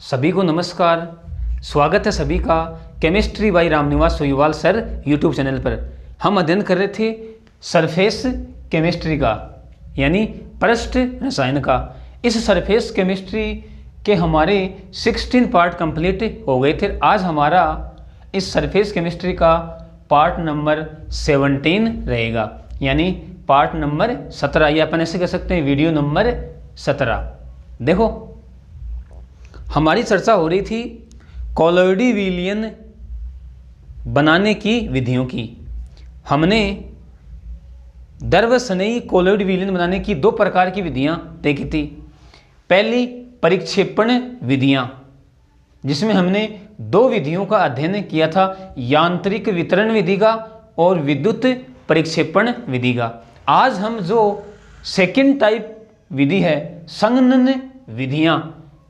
सभी को नमस्कार। स्वागत है सभी का chemistry by Ramniwas Soiwal sir YouTube channel पर। हम अध्ययन कर रहे थे सरफेस केमिस्ट्री का, यानी पृष्ठ रसायन का। इस सरफेस केमिस्ट्री के हमारे 16 पार्ट कंप्लीट हो गए थे। आज हमारा इस सरफेस केमिस्ट्री का पार्ट नंबर 17 रहेगा, यानी पार्ट नंबर 17, या अपन ऐसे कह सकते हैं वीडियो नंबर 17। देखो, हमारी चर्चा हो रही थी कॉलोइडी विलयन बनाने की विधियों की। हमने द्रवस्नेही कॉलोइड विलयन बनाने की दो प्रकार की विधियां देखी थी। पहली परिक्षेपण विधियां, जिसमें हमने दो विधियों का अध्ययन किया था, यांत्रिक वितरण विधि का और विद्युत परिक्षेपण विधि का। आज हम जो सेकंड टाइप विधि है, संघनन विधियां,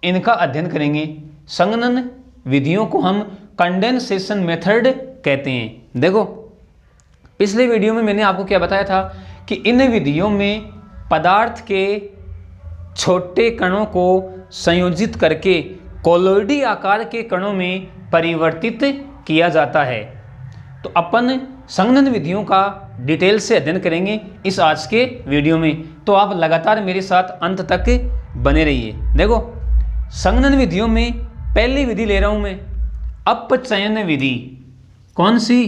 इनका अध्ययन करेंगे। संघनन विधियों को हम कंडेंसेशन मेथड कहते हैं। देखो, पिछले वीडियो में मैंने आपको क्या बताया था कि इन विधियों में पदार्थ के छोटे कणों को संयोजित करके कॉलोइडी आकार के कणों में परिवर्तित किया जाता है। तो अपन संघनन विधियों का डिटेल से अध्ययन करेंगे इस आज के वीडियो में, तो आप लगातार मेरे साथ अंत तक बने रहिए। देखो, संघनन विधियों में पहली विधि ले रहा हूं मैं, अपचयन विधि। कौन सी?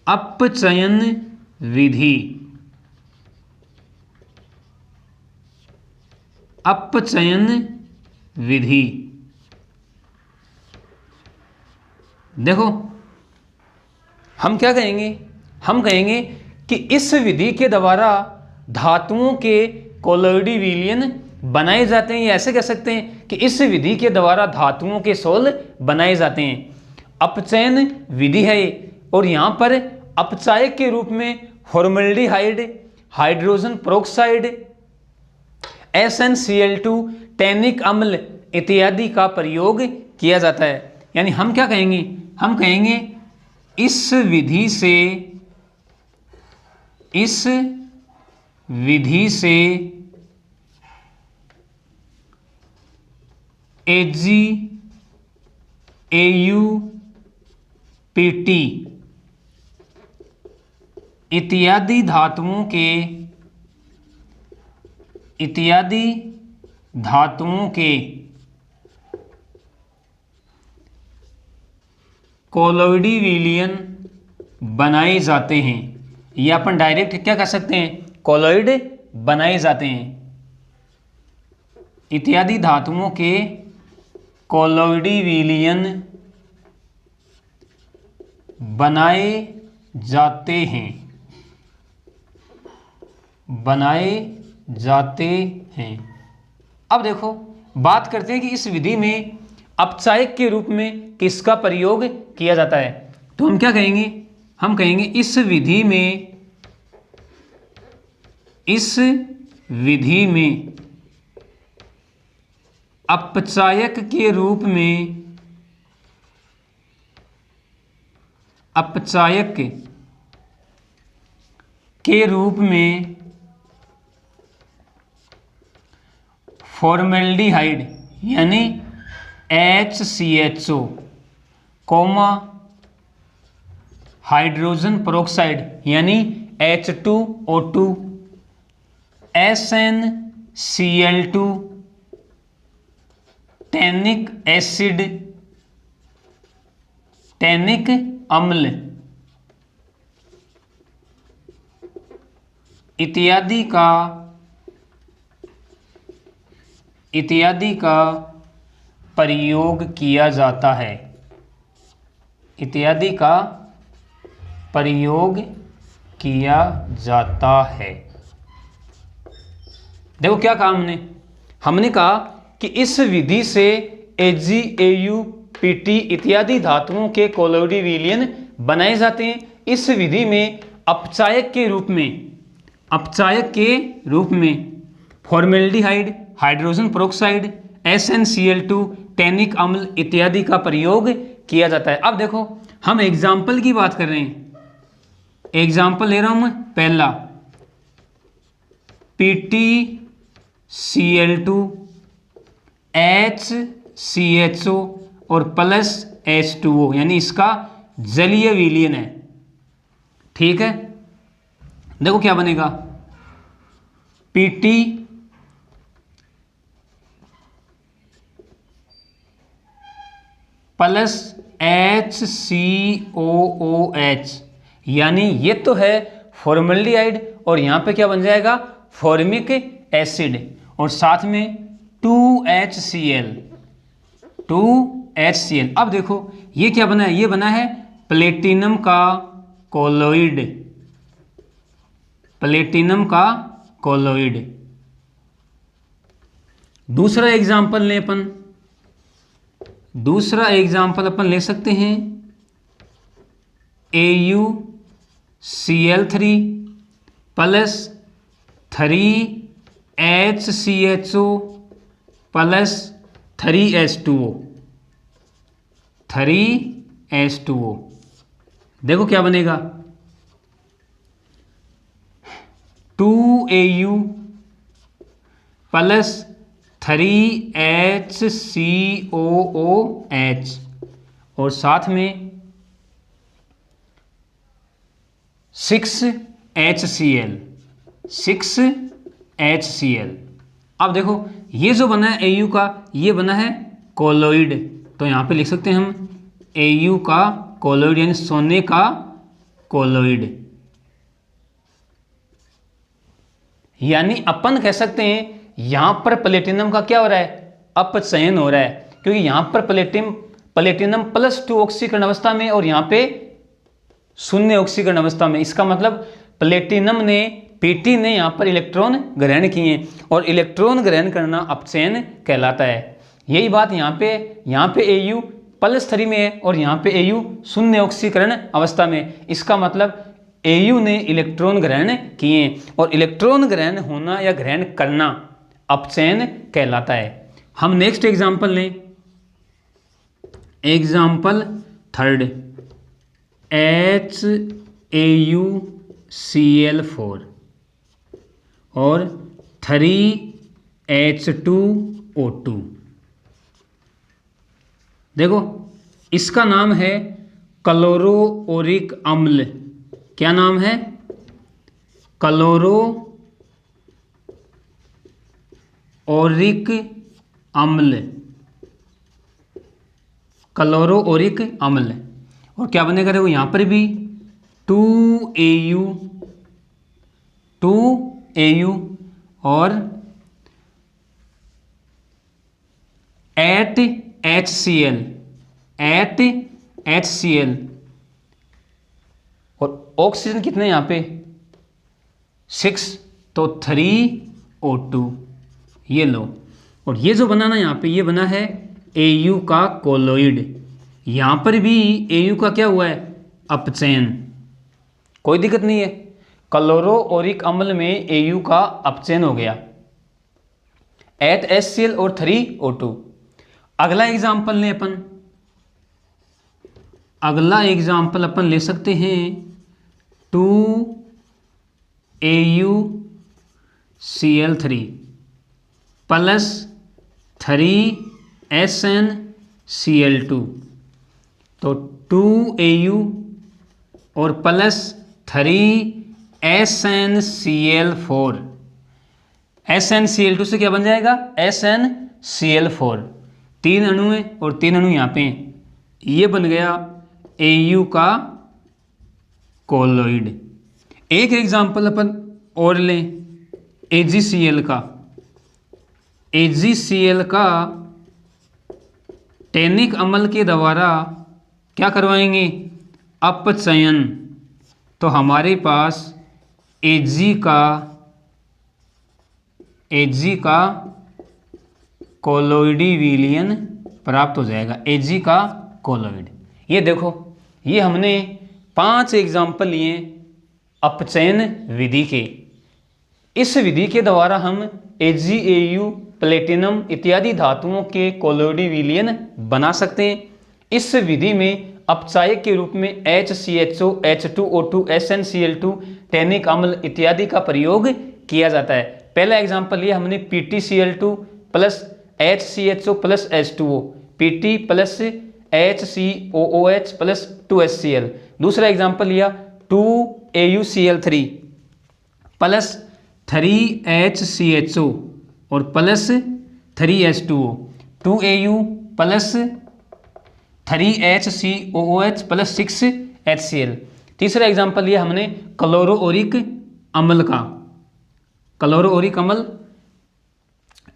अपचयन विधि। अपचयन विधि। देखो, हम क्या कहेंगे? हम कहेंगे कि इस विधि के द्वारा धातुओं के कॉलोइडी विलयन बनाए जाते हैं, या ऐसे कह सकते हैं कि इस विधि के द्वारा धातुओं के सोल बनाए जाते हैं। अपचयन विधि है ये, और यहाँ पर अपचायक के रूप में formaldehyde, hydrogen peroxide, SnCl2, tannic अम्ल इत्यादि का प्रयोग किया जाता है। यानी हम क्या कहेंगे? हम कहेंगे इस विधि से Ag, Au, Pt इत्यादि धातुओं के कॉलोइडी विलयन बनाए जाते हैं, या अपन डायरेक्ट क्या कह सकते हैं? कॉलोइड बनाए जाते हैं। इत्यादि धातुओं के कॉलोइडी विलयन बनाए जाते हैं। अब देखो, बात करते हैं कि इस विधि में अपचायक के रूप में किसका प्रयोग किया जाता है। तो हम क्या कहेंगे? हम कहेंगे इस विधि में अपचायक के रूप में फॉर्मल्डिहाइड यानी HCHO, हाइड्रोजन पेरोक्साइड यानी H2O2, SnCl2, tannic acid, tannic अम्ल इत्यादि का प्रयोग किया जाता है। इत्यादि का प्रयोग किया जाता है। देखो क्या कहा हमने? हमने कहा कि इस विधि से Ag, Au, Pt इत्यादि धातुओं के कॉलोइडी विलयन बनाए जाते हैं। इस विधि में अपचायक के रूप में formaldehyde, hydrogen peroxide, SnCl2, tannic अम्ल इत्यादि का प्रयोग किया जाता है। अब देखो, हम एग्जाम्पल की बात कर रहे हैं। एग्जाम्पल ले रहा हूं मैं। पहला PtCl2 HCHO और प्लस H2O, यानी इसका जलीय विलयन है। ठीक है, देखो क्या बनेगा, PT प्लस HCOOH, यानी ये तो है फॉर्मल्डिहाइड और यहाँ पे क्या बन जाएगा, फॉर्मिक एसिड, और साथ में 2HCl। अब देखो ये क्या बना है, ये बना है प्लेटिनम का कोलोइड, प्लेटिनम का कोलोइड। दूसरा एग्जाम्पल लें अपन, दूसरा एग्जाम्पल अपन ले सकते हैं AuCl3 plus 3HCHO plus 3H2O। देखो क्या बनेगा, 2Au प्लस 3HCOOH और साथ में 6HCl। अब देखो ये जो बना है Au का, ये बना है कोलोइड, तो यहाँ पे लिख सकते हैं हम Au का कोलोइड, यानी सोने का कोलोइड। यानी अपन कह सकते हैं यहां पर प्लेटिनम का क्या हो रहा है, अपचयन हो रहा है, क्योंकि यहां पर प्लेटिनम +2 ऑक्सीकरण अवस्था में और यहां पे 0 ऑक्सीकरण अवस्था में। इसका मतलब प्लेटिनम ने, Pt ने यहां पर इलेक्ट्रॉन ग्रहण किए और इलेक्ट्रॉन ग्रहण करना अपचयन कहलाता है। यही बात यहां पे Au +3 में है और यहां पे Au 0 ऑक्सीकरण अवस्था में। इसका मतलब Au ने इलेक्ट्रॉन ग्रहण किए और इलेक्ट्रॉन ग्रहण होना या ग्रहण करना अपचयन कहलाता है। हम नेक्स्ट एग्जाम्पल लें, एग्जाम्पल 3 HAuCl4 और 3H2O2। देखो इसका नाम है क्लोरोओरिक अम्ल। क्या नाम है, क्लोरोओरिक अम्ल, क्लोरोओरिक अम्ल। और क्या बनेगा, देखो यहाँ पर भी 2Au और 8HCl और ऑक्सीजन कितने यहाँ पे 6, तो 3O2। ये लो, और ये जो बना ना यहाँ पे, ये बना है Au का कोलोइड। यहाँ पर भी Au का क्या हुआ है, अपचयन। कोई दिक्कत नहीं है, क्लोरोओरिक अम्ल में Au का अपचयन हो गया, 8HCl और 3O2। अगला एग्जाम्पल लें अपन, अगला एग्जाम्पल अपन ले सकते हैं 2AuCl3 प्लस 3SnCl2। तो 2Au और प्लस 3SnCl4। SnCl2 से क्या बन जाएगा, SnCl4। 3 अणु हैं और 3 अणु यहाँ पे हैं, ये बन गया Au का कोलोइड। एक एग्जाम्पल अपन और लें AgCl का। AgCl का टैनिक अम्ल के द्वारा क्या करवाएंगे, अपचयन। तो हमारे पास Ag का कोलोइडी विलयन प्राप्त हो जाएगा, Ag का कोलोइड। ये देखो, ये हमने 5 एग्जाम्पल लिए अपचयन विधि के। इस विधि के द्वारा हम AgAu, प्लेटिनम इत्यादि धातुओं के कोलोइडी विलयन बना सकते हैं। इस विधि में अपचायक के रूप में HCHO, H2O2, SnCl2, टैनिक अम्ल इत्यादि का प्रयोग किया जाता है। पहला एग्जाम्पल ये हमने PtCl2 plus HCHO plus H2O, PT plus HCOOH plus 2HCl। दूसरा एग्जाम्पल लिया 2AuCl3 प्लस 3HCHO और plus 3H2O, 2Au plus 3HCOOH plus 6HCl। तीसरा एग्जाम्पल लिया हमने क्लोरोओरिक अम्ल का, क्लोरोओरिक अम्ल,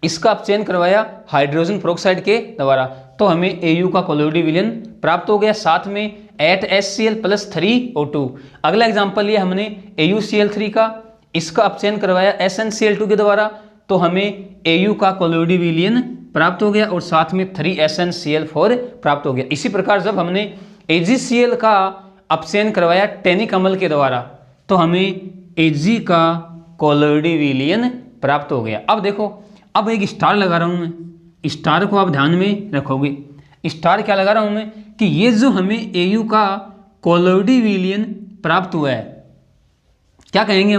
इसका अपचयन करवाया हाइड्रोजन पेरोक्साइड के द्वारा, तो हमें Au का कोलोइडी विलयन प्राप्त हो गया, साथ में 8HCl प्लस 3O2। अगला एग्जाम्पल लिया हमने AuCl3 का, इसका अपचयन करवाया SnCl2 के द्वारा, तो हमें Au का कोलोइडी विलयन प्राप्त हो गया और साथ में 3SnCl4 प्राप्त हो गया। इसी प्रकार जब हमने AgCl का अपचयन करवाया टैनिक अम्ल के द्वारा, तो हमें Ag का कोलोइडी विलयन प्राप्त हो गया। अब देखो, अब एक स्टार लगा रहा हूं मैं, स्टार को आप ध्यान में रखोगे। स्टार क्या लगा रहा हूं मैं कि ये जो हमें Au का कोलोइडी विलयन प्राप्त हुआ है, क्या कहेंगे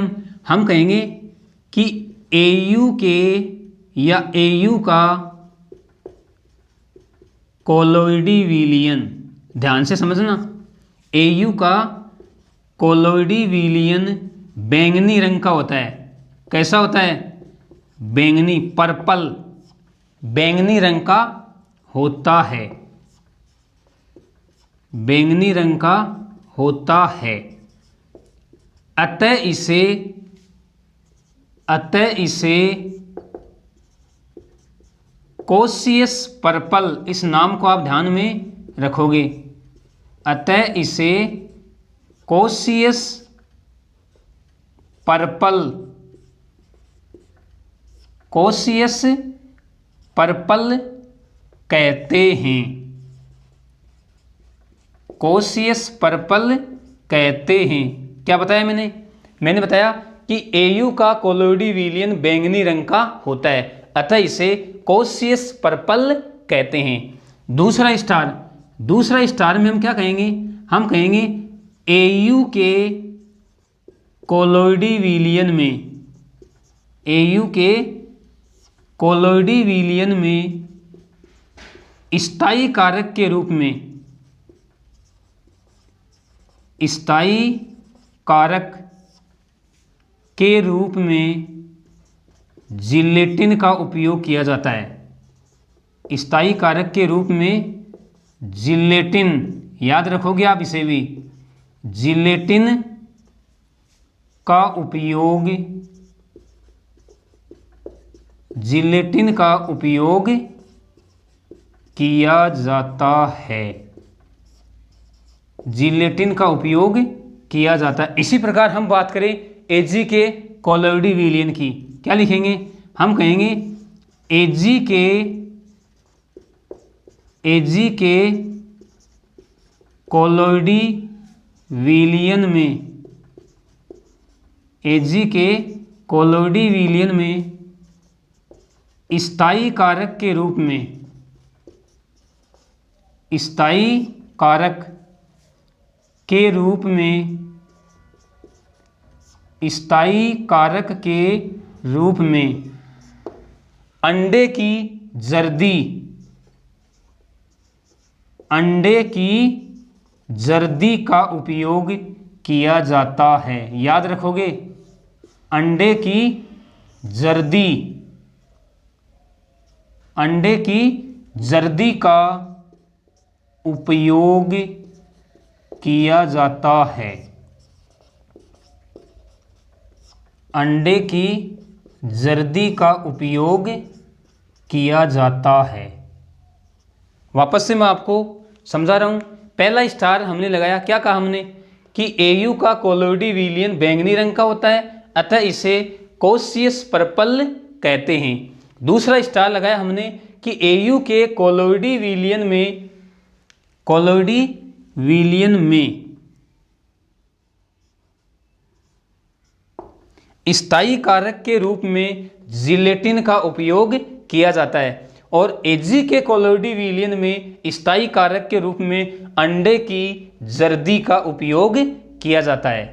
हम कहेंगे कि Au के या Au का कोलोइडी विलयन, ध्यान से समझना, Au का कोलोइडी विलयन बैंगनी रंग का होता है। कैसा होता है? बैंगनी, पर्पल, बैंगनी रंग का होता है, बैंगनी रंग का होता है। अतः इसे कोसियस पर्पल, इस नाम को आप ध्यान में रखोगे। अतः इसे कोसियस पर्पल, कोसियस पर्पल कहते हैं, कोसियस पर्पल कहते हैं। क्या बताया मैंने बताया कि Au का कोलोइडी विलयन बैंगनी रंग का होता है, अतः इसे कोसियस पर्पल कहते हैं। दूसरा स्टार में हम क्या कहेंगे? हम कहेंगे Au के कोलोइडी विलयन में, Au के कोलोइडी विलयन में स्थायी कारक के रूप में, स्थायी कारक के रूप में जिलेटिन का उपयोग किया जाता है। स्थायी कारक के रूप में जिलेटिन, याद रखोगे आप इसे भी, जिलेटिन का उपयोग, जिलेटिन का उपयोग किया जाता है, जिलेटिन का उपयोग किया जाता है। इसी प्रकार हम बात करें Ag के कोलोइडी विलयन की, क्या लिखेंगे? हम कहेंगे Ag के कोलोइडी विलयन में, Ag के कोलोइडी विलयन में स्थायी कारक के रूप में, स्थायी कारक के रूप में, स्थायी कारक के रूप में अंडे की जर्दी, अंडे की जर्दी का उपयोग किया जाता है। याद रखोगे, अंडे की जर्दी, अंडे की जर्दी का उपयोग किया जाता है, अंडे की जर्दी का उपयोग किया जाता है। वापस से मैं आपको समझा रहा हूं। पहला स्टार हमने लगाया, क्या कहा हमने कि Au का कोलोइडी विलयन बैंगनी रंग का होता है, अतः इसे कोसियस पर्पल कहते हैं। दूसरा स्टार लगाया हमने कि Au के कोलोइडी विलयन में, कोलोइडी विलयन में स्थायी कारक के रूप में जिलेटिन का उपयोग किया जाता है, और Ag के कोलोइडी विलयन में स्थायी कारक के रूप में अंडे की जर्दी का उपयोग किया जाता है।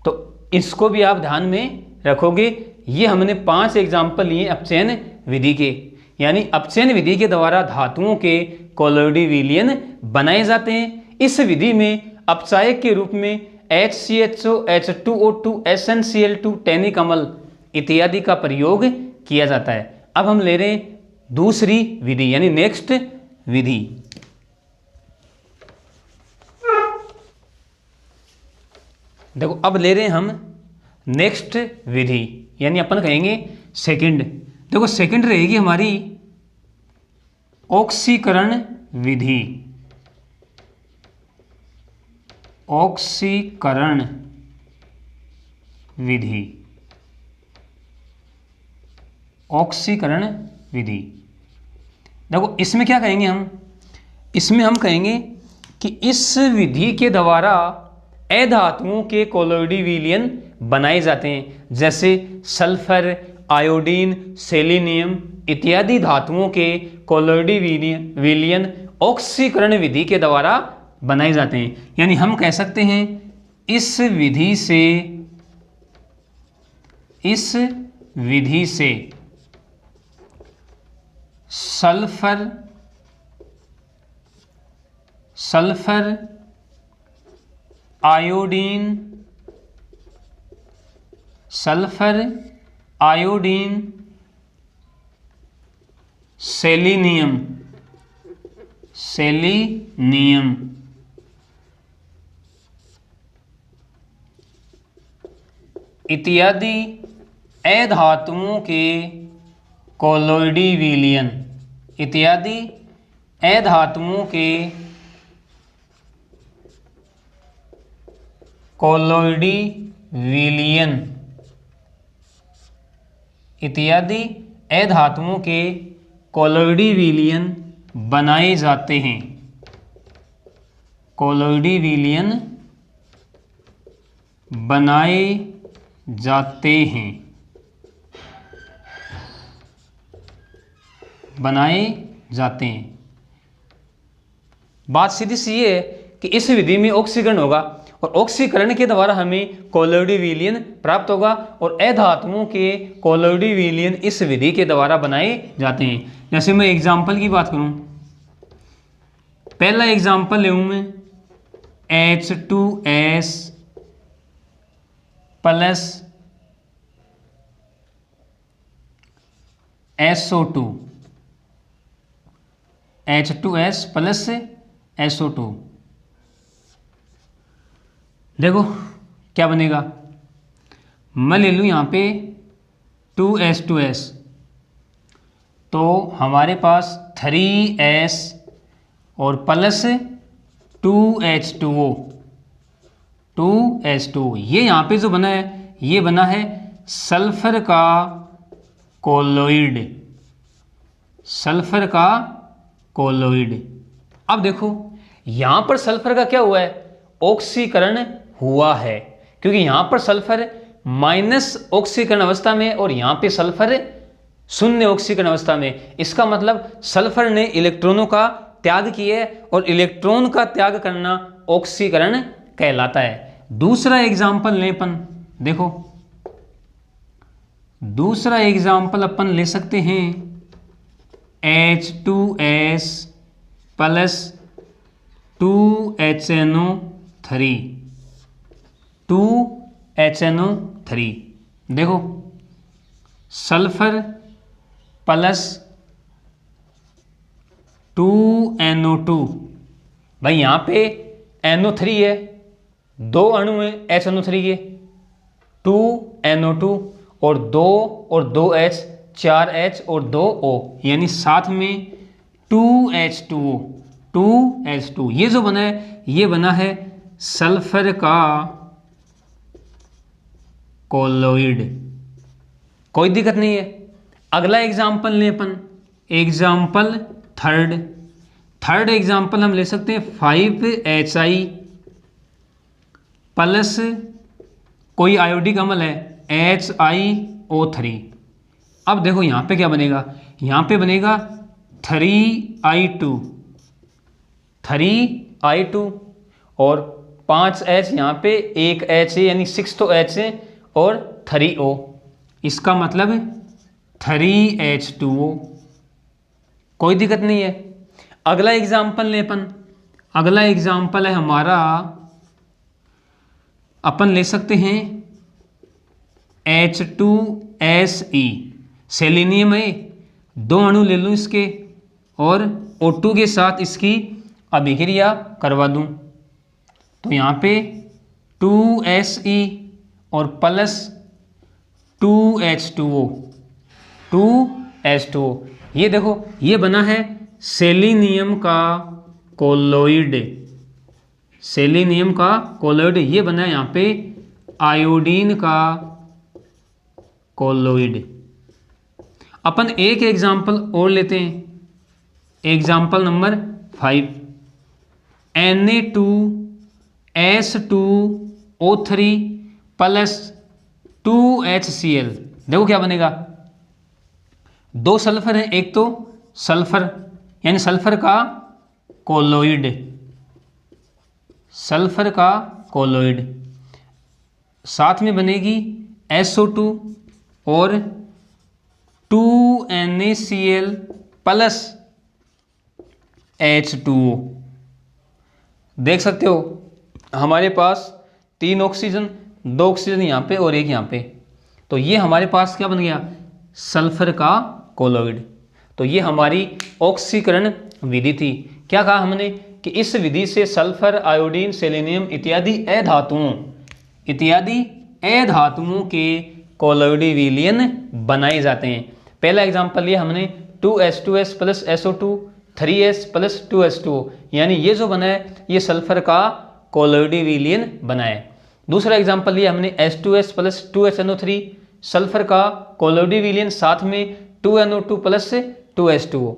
तो इसको भी आप ध्यान में रखोगे। ये हमने 5 एग्जाम्पल लिए अपचयन विधि के। यानी अपचयन विधि के द्वारा धातुओं के कोलोइडी विलयन बनाए जाते हैं। इस विधि में अपचायक के रूप में HCHO, H2O2, SnCl2, टैनिक अम्ल इत्यादि का प्रयोग किया जाता है। अब हम ले रहे हैं दूसरी विधि यानी नेक्स्ट विधि। देखो अब ले रहे हैं हम नेक्स्ट विधि यानी अपन कहेंगे सेकंड। देखो सेकंड रहेगी हमारी ऑक्सीकरण विधि। ऑक्सीकरण विधि, ऑक्सीकरण विधि। देखो इसमें क्या कहेंगे हम, इसमें हम कहेंगे कि इस विधि के द्वारा अधातुओं के कोलोइडी विलयन बनाए जाते हैं, जैसे सल्फर, आयोडीन, सेलेनियम इत्यादि धातुओं के कोलोइडी विलयन ऑक्सीकरण विधि के द्वारा बनाए जाते हैं। यानी हम कह सकते हैं इस विधि से सल्फर, आयोडीन, सेलेनियम इत्यादि अधातुओं के कोलोइडी विलयन, इत्यादि अधातुओं के कोलोइडी विलयन बनाए जाते हैं। कोलोइडी विलयन बनाए जाते हैं, बात सीधी सी ये है कि इस विधि में ऑक्सीकरण होगा और ऑक्सीकरण के द्वारा हमें कोलोइडी विलयन प्राप्त होगा और अधातुओं के कोलोइडी विलयन इस विधि के द्वारा बनाए जाते हैं। जैसे मैं एग्जाम्पल की बात करूं, पहला एग्जाम्पल लेऊं मैं H2S plus SO2, H2S plus SO2। देखो क्या बनेगा, मैं ले लूँ यहाँ पे 2H2S, तो हमारे पास 3S और प्लस 2H2O, ये यहाँ पे जो बना है ये बना है सल्फर का कोलोइड। अब देखो यहाँ पर सल्फर का क्या हुआ है, ऑक्सीकरण हुआ है, क्योंकि यहाँ पर सल्फर माइनस ऑक्सीकरण अवस्था में और यहाँ पे सल्फर शून्य ऑक्सीकरण अवस्था में। इसका मतलब सल्फर ने इलेक्ट्रॉनों का त्याग किया और इलेक्ट्रॉन का त्याग करना ऑक्सीकरण कहलाता है। दूसरा एग्जाम्पल ले अपन, देखो दूसरा एग्जाम्पल अपन ले सकते हैं H2S प्लस 2HNO3। देखो सल्फर प्लस 2NO2, भाई यहाँ पे NO3 है, दो अणु है HNO3 के, 2NO2 और 2H, 4H और 2O, यानी साथ में 2H2O, ये जो बना है ये बना है सल्फर का कोलोइड। कोई दिक्कत नहीं है। अगला एग्जाम्पल ले अपन, एग्जाम्पल थर्ड एग्जाम्पल हम ले सकते हैं 5HI प्लस कोई आयोडिक अम्ल है HiO3। अब देखो यहाँ पे क्या बनेगा, यहाँ पे बनेगा 3I2 और 5H, यहाँ पे 1H है यानी 6 तो H है और 3O, इसका मतलब 3H2O कोई दिक्कत नहीं है। अगला एग्जाम्पल ले अपन, अगला एग्जाम्पल है हमारा, अपन ले सकते हैं H2Se, सेलेनियम है, 2 अणु ले लूँ इसके और O2 के साथ इसकी अभिक्रिया करवा दूँ, तो यहाँ पे 2Se और प्लस 2H2O, 2H2O, ये देखो ये बना है सेलेनियम का कोलोइड, सेलेनियम का कोलोइड, ये बना है यहाँ पे आयोडीन का कोलोइड। अपन एक एग्जाम्पल और लेते हैं, example number 5, Na2S2O3 plus 2HCl। देखो क्या बनेगा, 2 सल्फर है, एक तो सल्फर यानी सल्फर का कोलोइड, सल्फर का कोलोइड, साथ में बनेगी SO2 और 2NaCl प्लस H2O। देख सकते हो हमारे पास 3 ऑक्सीजन, 2 ऑक्सीजन यहाँ पे और एक यहाँ पे, तो ये हमारे पास क्या बन गया, सल्फर का कोलोइड। तो ये हमारी ऑक्सीकरण विधि थी। क्या कहा हमने कि इस विधि से सल्फर, आयोडीन, सेलेनियम इत्यादि अधातुओं के कोलोइडी विलयन बनाए जाते हैं। पहला एग्जाम्पल लिया हमने 2H2S plus SO2 3S plus 2H2O, यानी ये जो बना है ये सल्फर का कोलोइडी विलयन बना है। दूसरा एग्जाम्पल लिया हमने H2S प्लस 2HNO3, सल्फर का कोलोइडी विलयन, साथ में 2NO2 प्लस 2H2O।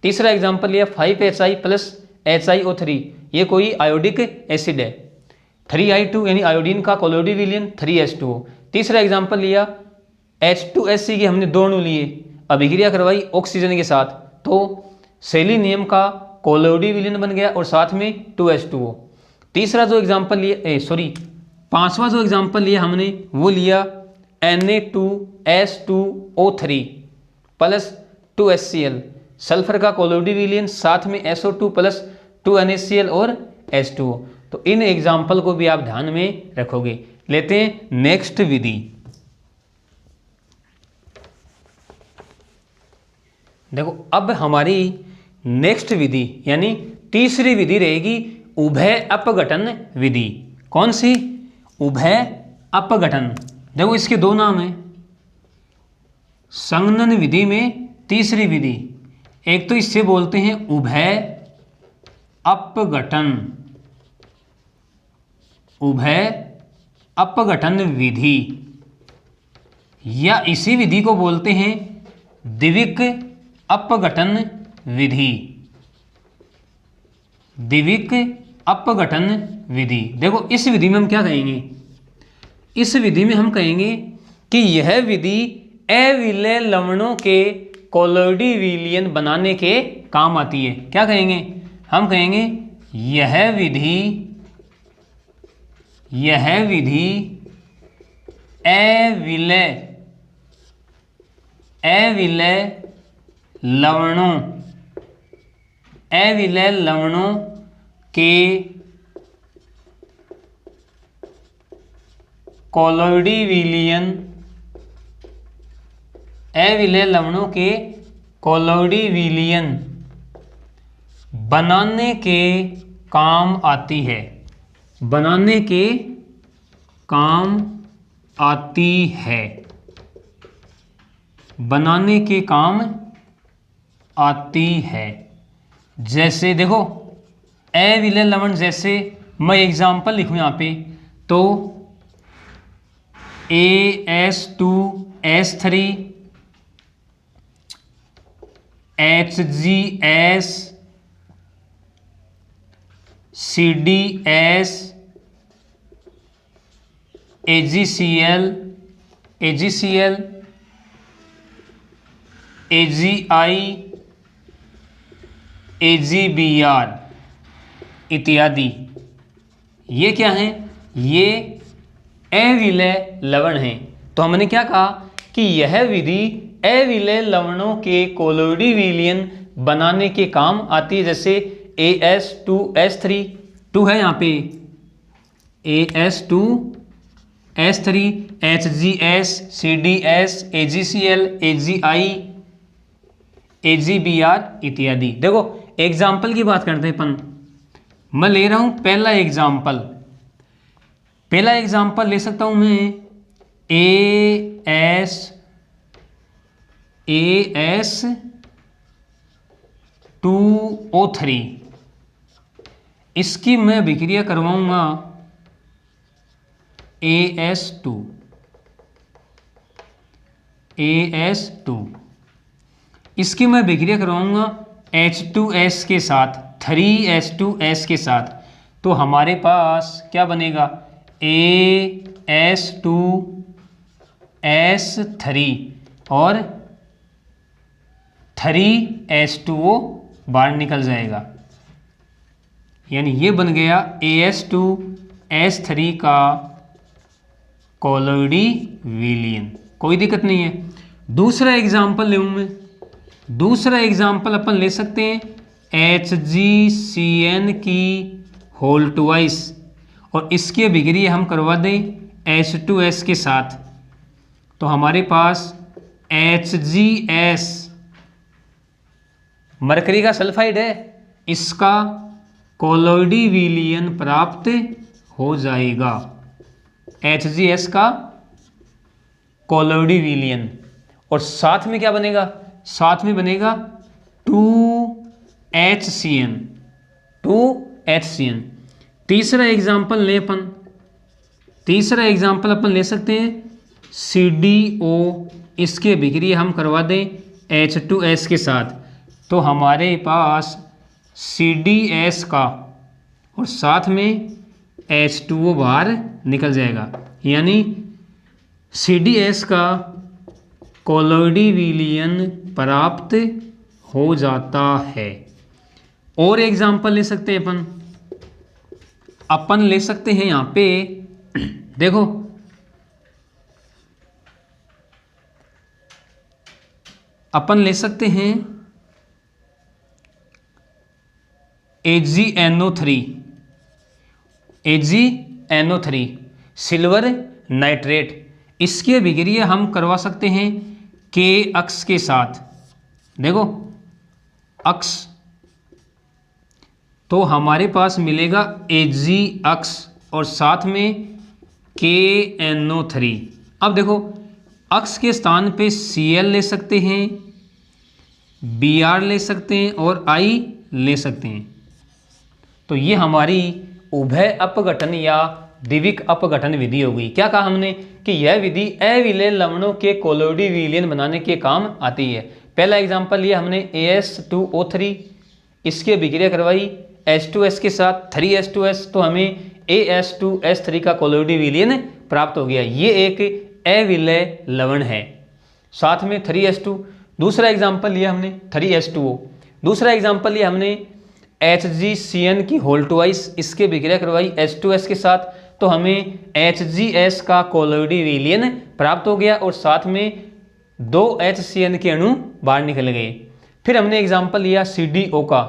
तीसरा एग्जाम्पल लिया 5HI प्लस HiO3, ये कोई आयोडिक एसिड है, 3I2 यानी आयोडीन का कोलोइडी विलयन 3H2O। तीसरा एग्जाम्पल लिया H2SC के हमने 2 अणु लिए, अभिक्रिया करवाई ऑक्सीजन के साथ, तो सेलेनियम का कोलोइडी विलयन बन गया और साथ में 2H2O। तीसरा जो एग्जाम्पल लिया पांचवा जो एग्जाम्पल लिया हमने वो लिया Na2S2O3 प्लस 2HCl, सल्फर का कोलोइडी विलयन, साथ में SO2 प्लस 2NaCl और H2O। तो इन एग्जाम्पल को भी आप ध्यान में रखोगे। लेते हैं नेक्स्ट विधि। देखो अब हमारी नेक्स्ट विधि यानी तीसरी विधि रहेगी उभय अपघटन विधि। कौन सी? उभय अपघटन। देखो इसके 2 नाम हैं, संघनन विधि में तीसरी विधि, एक तो इससे बोलते हैं उभय अपघटन, उभय अपघटन विधि, या इसी विधि को बोलते हैं द्विक अपघटन विधि, द्विक अपघटन विधि। देखो इस विधि में हम क्या कहेंगे, इस विधि में हम कहेंगे कि यह विधि अविलय लवणों के कोलोइडी विलयन बनाने के काम आती है। क्या कहेंगे? हम कहेंगे यह विधि अविलय लवणों के कोलोइडी विलयन, अविलय लवणों के कोलोइडी विलयन बनाने के काम आती है, बनाने के काम आती है, बनाने के काम आती है। जैसे देखो अविलय लवण, जैसे मैं एग्जाम्पल लिखूं यहाँ पे, तो AS2S3 HGS CDS AgCl AgCl AgI AgBr इत्यादि। ये क्या हैं? ये अविलय लवण हैं। तो हमने क्या कहा कि यह विधि अविलय लवणों के कोलोइडी विलयन बनाने के काम आती है, जैसे AS2S3 2 है यहाँ पे, AS2S3, HGS, CDS, AgCl, AgI, AgBr इत्यादि। देखो एग्जाम्पल की बात करते हैं अपन। मैं ले रहा हूं पहला एग्जाम्पल ले सकता हूं मैं AS2O3, इसकी मैं विक्रिया करवाऊंगा AS2, इसकी मैं विक्रिया करवाऊंगा H2S के साथ, 3H2S के साथ। तो हमारे पास क्या बनेगा, AS2S3 और 3H2O बाहर निकल जाएगा, यानी ये बन गया AS2S3 का कोलोइडी विलयन। कोई दिक्कत नहीं है। दूसरा एग्जाम्पल लूँ मैं, दूसरा एग्जाम्पल अपन ले सकते हैं HgCN की होल ट्वाइस, और इसके विक्रिया हम करवा दें H2S के साथ। तो हमारे पास HgS मरकरी का सल्फाइड है, इसका कोलोइडी विलयन प्राप्त हो जाएगा, HgS का कोलोइडी विलयन। और साथ में क्या बनेगा, साथ में बनेगा 2HCN। तीसरा एग्जाम्पल ले सकते हैं CDO, इसके विक्रिया हम करवा दें H2S के साथ। तो हमारे पास CDS का और साथ में H2O बाहर निकल जाएगा, यानी CDS का कोलोइडी विलयन प्राप्त हो जाता है। और एग्जाम्पल ले सकते हैं अपन ले सकते हैं यहाँ पे, देखो अपन ले सकते हैं AgNO3 सिल्वर नाइट्रेट, इसके विक्रिया हम करवा सकते हैं K अक्ष के साथ। देखो अक्ष, तो हमारे पास मिलेगा Ag अक्ष और साथ में KNO3। अब देखो अक्ष के स्थान पे Cl ले सकते हैं, Br ले सकते हैं और I ले सकते हैं। तो ये हमारी उभय अपघटन या द्विविक अपघटन विधि हो गई। क्या कहा हमने कि यह विधि अविलेय लवणों के कोलोइडी विलयन बनाने के काम आती है। पहला एग्जांपल लिया हमने AS2O3, इसके विक्रिया करवाई H2S के साथ 3H2S, तो हमें AS2S3 का कोलोइडी विलयन प्राप्त हो गया। ये एक अविलेय लवण है, साथ में 3H2। दूसरा एग्जांपल लिया हमने 3H2O। दूसरा एग्जांपल लिया हमने HgCN की होल ट्वाइस, इसके विक्रिया करवाई H2S के साथ, तो हमें HgS का कोलोइडी विलयन प्राप्त हो गया और साथ में 2 HCN के अणु बाहर निकल गए। फिर हमने एग्जांपल लिया CDO का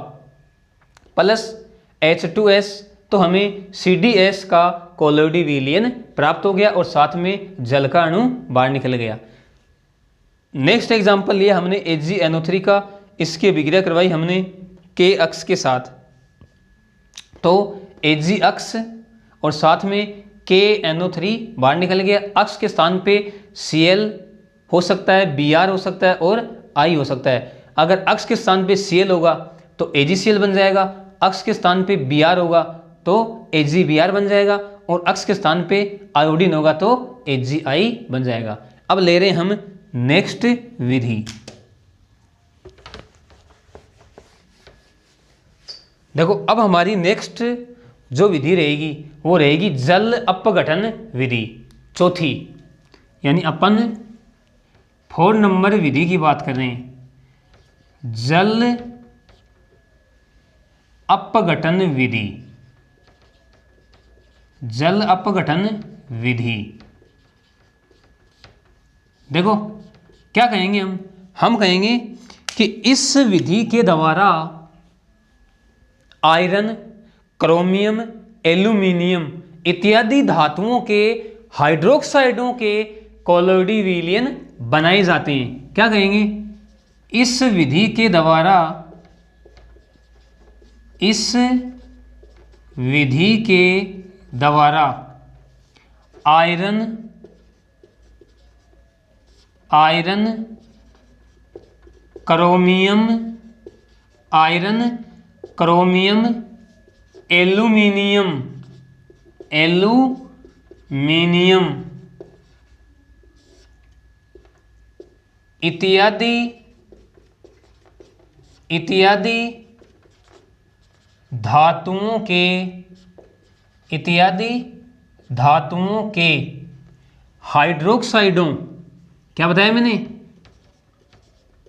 प्लस H2S, तो हमें CDS का कोलोइडी विलयन प्राप्त हो गया और साथ में जल का अणु बाहर निकल गया। नेक्स्ट एग्जांपल लिया हमने AgNO3 का, इसके विक्रिया करवाई हमने K अक्ष के साथ, तो Ag अक्ष और साथ में KNO3 बाहर निकल गया। अक्ष के स्थान पे Cl हो सकता है, Br हो सकता है और I हो सकता है। अगर अक्ष के स्थान पे Cl होगा तो AgCl बन जाएगा, अक्ष के स्थान पे Br होगा तो AgBr बन जाएगा और अक्ष के स्थान पे आयोडीन होगा तो AgI बन जाएगा। अब ले रहे हैं हम नेक्स्ट विधि। देखो अब हमारी नेक्स्ट जो विधि रहेगी वो रहेगी जल अपघटन विधि, चौथी, यानी अपन 4 नंबर विधि की बात कर रहे हैं। जल अपघटन विधि, जल अपघटन विधि। देखो क्या कहेंगे हम कहेंगे कि इस विधि के द्वारा आयरन, क्रोमियम, एल्यूमिनियम इत्यादि धातुओं के हाइड्रोक्साइडों के कोलोइडी विलयन बनाए जाते हैं। क्या कहेंगे? इस विधि के द्वारा, इस विधि के द्वारा आयरन, क्रोमियम, एल्यूमिनियम इत्यादि धातुओं के हाइड्रोक्साइडों, क्या बताया मैंने?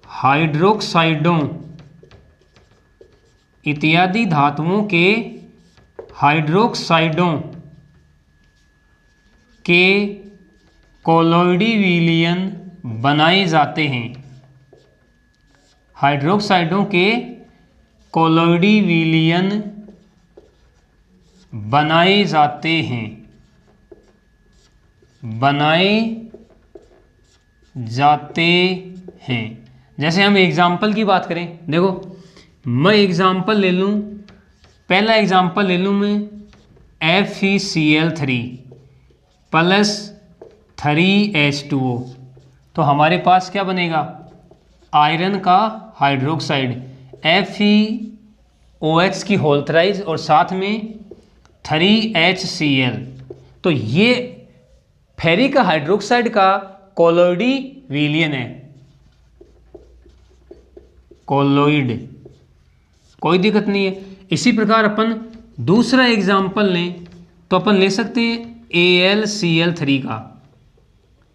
हाइड्रोक्साइडों, इत्यादि धातुओं के हाइड्रोक्साइडों के कोलोइडी विलयन बनाए जाते हैं। हाइड्रोक्साइडों के कोलोइडी विलयन बनाए जाते हैं, जैसे हम एग्जाम्पल की बात करें, देखो मैं एग्जाम्पल ले लूँ, पहला एग्जाम्पल ले लूँ मैं FeCl3 प्लस 3H2O, तो हमारे पास क्या बनेगा? आयरन का हाइड्रोक्साइड FeOH की होल थ्राइज और साथ में 3HCl, तो ये फेरिक हाइड्रोक्साइड का कोलोइडी विलयन है, कोलोइड, कोई दिक्कत नहीं है। इसी प्रकार अपन दूसरा एग्जाम्पल लें तो अपन ले सकते हैं AlCl3 का,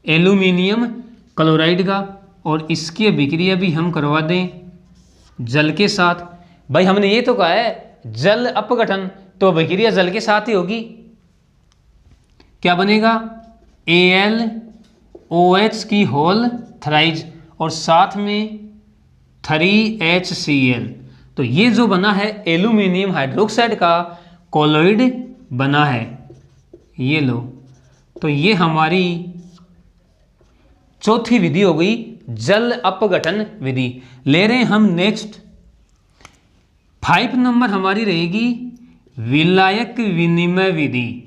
एल्यूमिनियम क्लोराइड का, और इसकी अभिक्रिया भी हम करवा दें जल के साथ। भाई हमने ये तो कहा है जल अपघटन, तो अभिक्रिया जल के साथ ही होगी। क्या बनेगा? AlOH की होल थ्राइज और साथ में 3HCl, तो ये जो बना है एल्यूमिनियम हाइड्रोक्साइड का कोलोइड बना है, ये लो। तो ये हमारी चौथी विधि हो गई, जल अपघटन विधि। ले रहे हैं हम नेक्स्ट 5 नंबर हमारी रहेगी विलायक विनिमय विधि।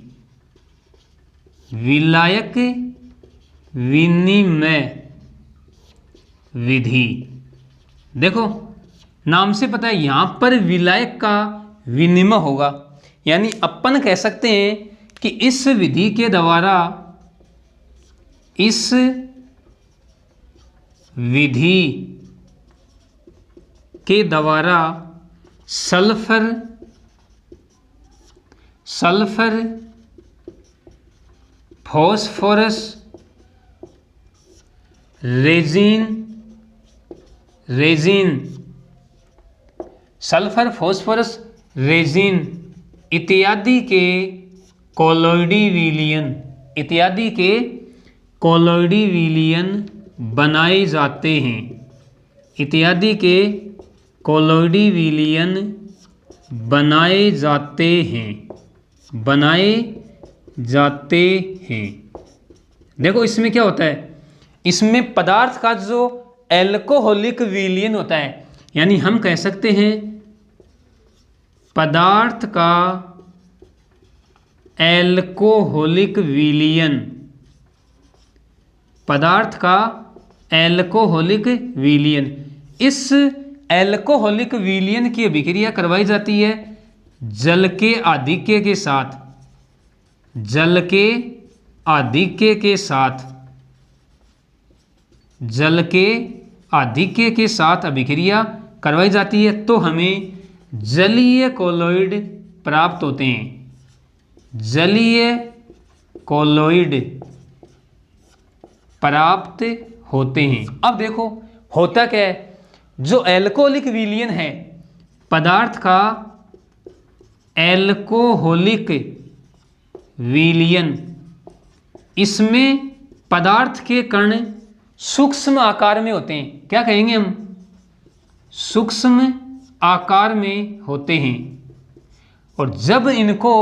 विलायक विनिमय विधि, देखो नाम से पता है यहां पर विलायक का विनिमय होगा, यानी अपन कह सकते हैं कि इस विधि के द्वारा, इस विधि के द्वारा sulphur phosphorus sulphur phosphorus resin इत्यादि के कोलोइडी विलयन बनाए जाते हैं, इत्यादि के कोलोइडी विलयन बनाए जाते हैं। देखो इसमें क्या होता है, इसमें पदार्थ का जो एल्कोहलिक विलयन होता है, यानी हम कह सकते हैं पदार्थ का एल्कोहलिक विलयन, पदार्थ का एल्कोहलिक विलयन। इस एल्कोहलिक विलयन की अभिक्रिया करवाई जाती है जल के आधिक्य के साथ, जल के आधिक्य के साथ अभिक्रिया करवाई जाती है, तो हमें जलीय कोलोइड प्राप्त होते हैं, जलीय कोलोइड प्राप्त होते हैं। अब देखो होता क्या है, जो एल्कोहलिक विलयन है, पदार्थ का एल्कोहलिक विलयन, इसमें पदार्थ के कण सूक्ष्म आकार में होते हैं। क्या कहेंगे हम? सूक्ष्म आकार में होते हैं और जब इनको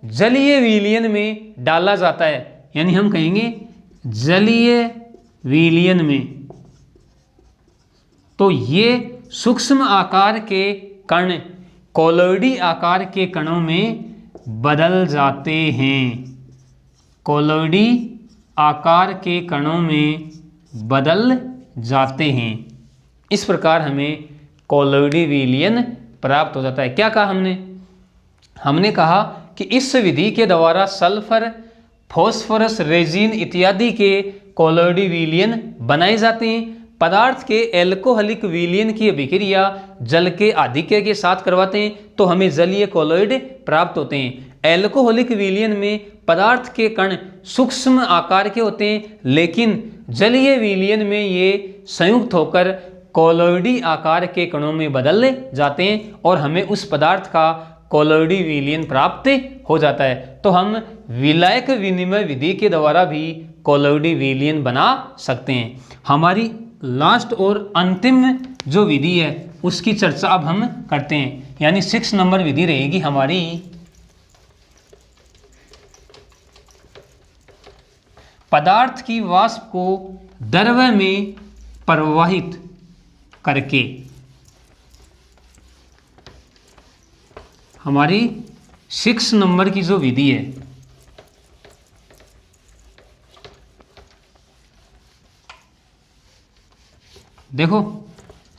जलीय विलयन में डाला जाता है, यानी हम कहेंगे जलीय विलयन में, तो ये सूक्ष्म आकार के कण कोलोइडी आकार के कणों में बदल जाते हैं। कोलोइडी आकार के कणों में बदल जाते हैं। इस प्रकार हमें कोलोइडी विलयन प्राप्त हो जाता है। क्या कहा हमने कहा कि इस विधि के द्वारा सल्फर, फॉस्फोरस, रेजिन इत्यादि के कोलोइडी विलयन बनाए जाते हैं। पदार्थ के एल्कोहलिक विलयन की अभिक्रिया जल के आधिक्य के साथ करवाते हैं तो हमें जलीय कोलोइड प्राप्त होते हैं। एल्कोहलिक विलयन में पदार्थ के कण सूक्ष्म आकार के होते हैं, लेकिन जलीय विलयन में ये संयुक्त होकर कोलोइडी आकार के कणों में बदल जाते हैं और हमें उस पदार्थ का कोलोइडी विलयन प्राप्त हो जाता है। तो हम विलायक विनिमय विधि के द्वारा भी कोलोइडी विलयन बना सकते हैं। हमारी लास्ट और अंतिम जो विधि है उसकी चर्चा अब हम करते हैं, यानी 6 नंबर विधि रहेगी हमारी पदार्थ की वाष्प को द्रव्य में प्रवाहित करके। हमारी 6 नंबर की जो विधि है, देखो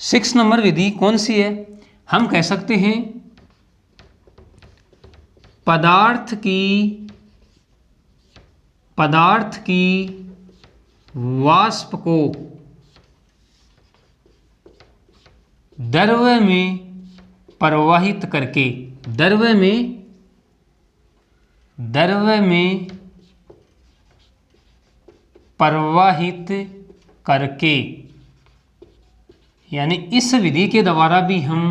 6 नंबर विधि कौन सी है? हम कह सकते हैं पदार्थ की वाष्प को द्रव्य में प्रवाहित करके, द्रव्य में प्रवाहित करके, यानी इस विधि के द्वारा भी हम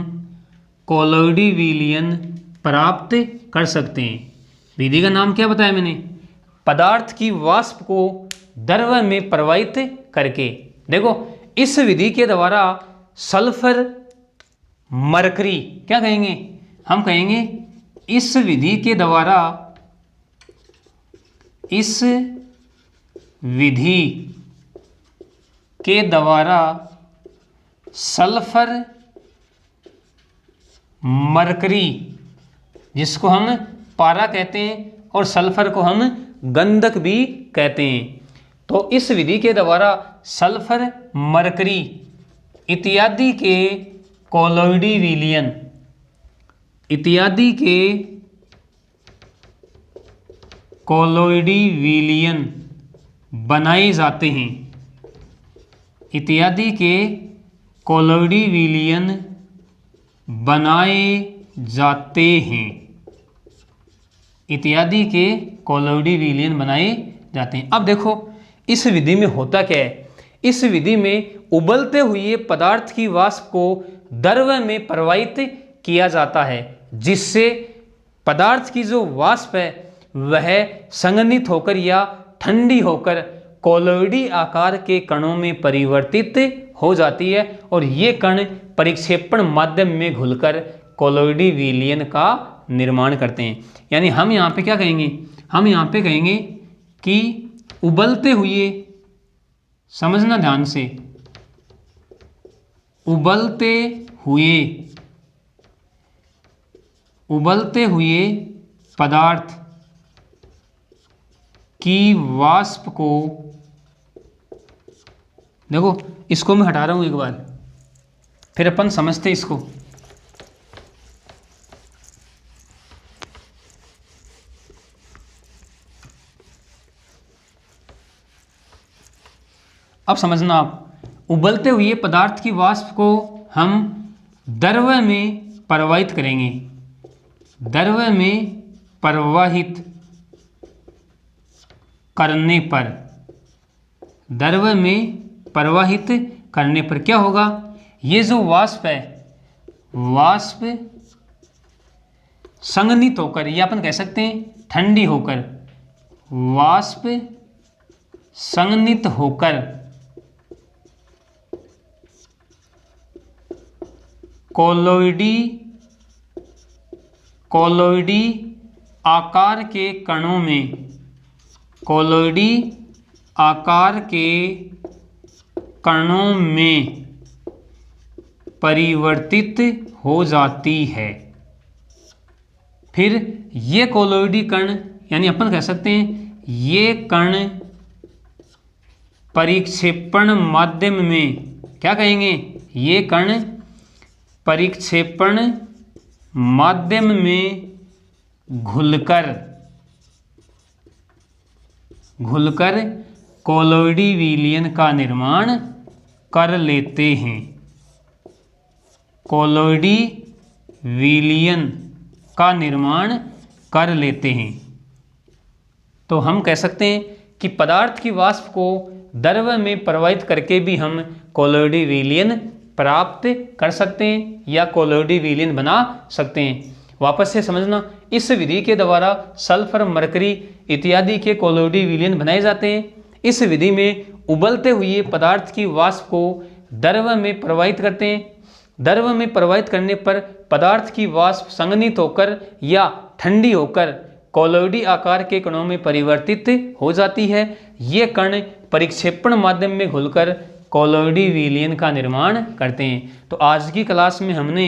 कोलोइडी विलयन प्राप्त कर सकते हैं। विधि का नाम क्या बताया मैंने? पदार्थ की वाष्प को द्रव्य में प्रवाहित करके। देखो इस विधि के द्वारा सल्फर, मरकरी, क्या कहेंगे? हम कहेंगे इस विधि के द्वारा, इस विधि के द्वारा सल्फर, मरकरी, जिसको हम पारा कहते हैं और सल्फर को हम गंधक भी कहते हैं, तो इस विधि के द्वारा सल्फर, मरकरी इत्यादि के कोलोइडी विलयन, इत्यादि के कोलोइडी विलयन बनाए जाते हैं, इत्यादि के कोलोइडी विलयन बनाए जाते हैं, इत्यादि के कोलोइडी विलयन बनाए जाते हैं। अब देखो इस विधि में होता क्या है? इस विधि में उबलते हुए पदार्थ की वाष्प को द्रव्य में प्रवाहित किया जाता है, जिससे पदार्थ की जो वाष्प है वह संघनित होकर या ठंडी होकर कोलोइडी आकार के कणों में परिवर्तित हो जाती है और ये कण परिक्षेपण माध्यम में घुलकर कोलोइडी विलयन का निर्माण करते हैं। यानी हम यहाँ पे क्या कहेंगे? हम यहाँ पे कहेंगे कि उबलते हुए, समझना ध्यान से, उबलते हुए पदार्थ की वाष्प को, देखो इसको मैं हटा रहा हूं एक बार, फिर अपन समझते इसको। अब समझना आप, उबलते हुए पदार्थ की वाष्प को हम द्रव्य में प्रवाहित करेंगे, द्रव्य में प्रवाहित करने पर, द्रव्य में प्रवाहित करने पर क्या होगा? ये जो वाष्प है, वाष्प संघनित होकर, या अपन कह सकते हैं ठंडी होकर, वाष्प संघनित होकर कोलोइडी आकार के कणों में, कोलोइडी आकार के कणों में परिवर्तित हो जाती है। फिर ये कोलोइडी कण, यानी अपन कह सकते हैं ये कण परिक्षेपण माध्यम में, क्या कहेंगे, ये कण परिक्षेपण माध्यम में घुलकर कोलोइडी विलयन का निर्माण कर लेते हैं। कोलोइडी विलयन का निर्माण कर लेते हैं। तो हम कह सकते हैं कि पदार्थ की वाष्प को द्रव में प्रवाहित करके भी हम कोलोइडी विलयन प्राप्त कर सकते हैं या कोलोइडी विलयन बना सकते हैं। वापस से समझना, इस विधि के द्वारा सल्फर, मरकरी इत्यादि के कोलोइडी विलयन बनाए जाते हैं। इस विधि में उबलते हुए पदार्थ की वाष्प को द्रव में प्रवाहित करते हैं। द्रव में प्रवाहित करने पर पदार्थ की वाष्प संघनित होकर या ठंडी होकर कोलोइडी आकार के कणों में परिवर्तित हो जाती है। ये कण परिक्षेपण माध्यम में घुलकर कोलोइडी विलयन का निर्माण करते हैं। तो आज की क्लास में हमने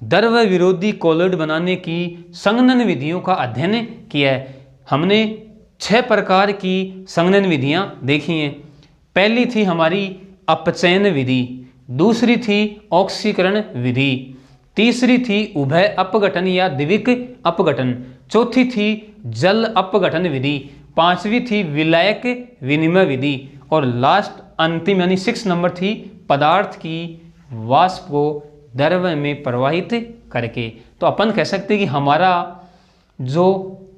द्रव विरोधी कोलोइड बनाने की संघनन विधियों का अध्ययन किया है। हमने 6 प्रकार की संघनन विधियां देखी हैं। पहली थी हमारी अपचयन विधि, दूसरी थी ऑक्सीकरण विधि, तीसरी थी उभय अपघटन या द्विक अपघटन, चौथी थी जल अपघटन विधि, पांचवी थी विलायक विनिमय विधि और लास्ट अंतिम यानी 6 नंबर थी पदार्थ की वाष्प को द्रव में प्रवाहित करके। तो अपन कह सकते हैं कि हमारा जो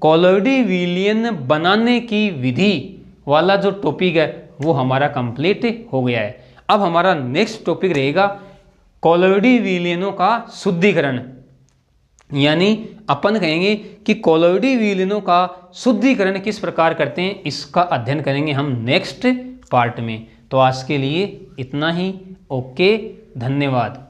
कोलोइडी विलयन बनाने की विधि वाला जो टॉपिक है वो हमारा कंप्लीट हो गया है। अब हमारा नेक्स्ट टॉपिक रहेगा कोलोइडी विलयनों का शुद्धिकरण, यानी अपन कहेंगे कि कोलोइडी विलयनों का शुद्धिकरण किस प्रकार करते हैं, इसका अध्ययन करेंगे हम नेक्स्ट पार्ट में। तो आज के लिए इतना ही। ओके, धन्यवाद।